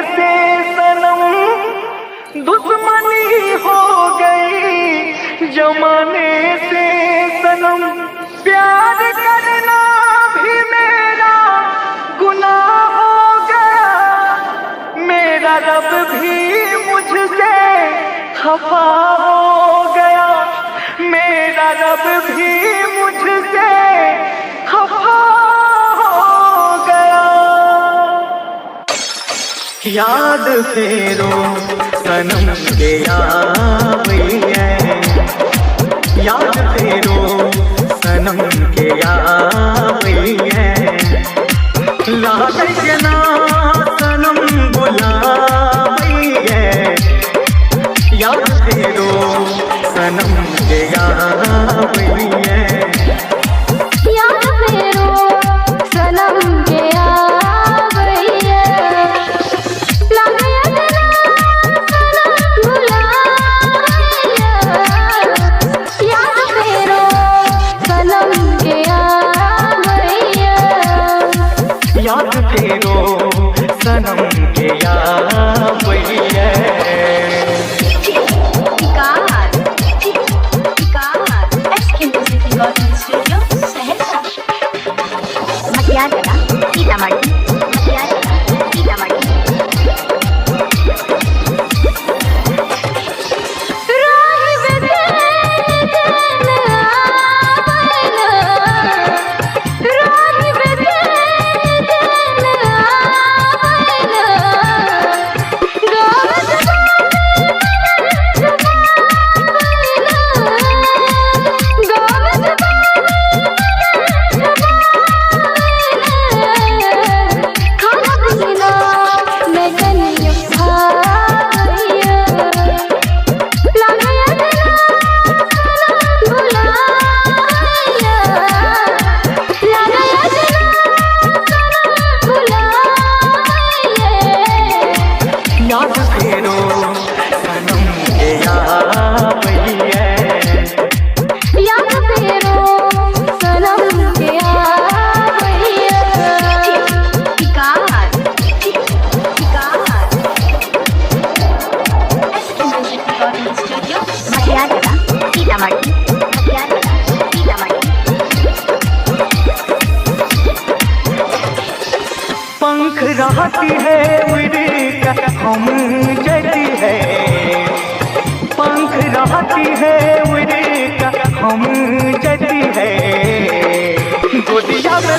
से सनम दुश्मनी हो गई, जमाने से सनम प्यार करना भी मेरा गुनाह हो गया। मेरा रब भी मुझसे खफा हो गया, मेरा रब भी मुझसे खफा हो गया। याद फेरो सनम के यावई है, याद फेरो सनम के यावई है। लागत ना सनम बुलाई है, याद फेरो सनम के यावई है। याद फेरो सनम के यावई है। लागत ना सनम बुलाई है, याद फेरो सनम के यावई है। याद फेरो सनम के यावई है। सीतामढ़ी याद फेरो सनम के यावई है। याद फेरो सनम के यावई है। सीतामढ़ी पंख रहती है उड़ी हम जती है, पंख रहती है उड़ी हम जती है। गोदिया में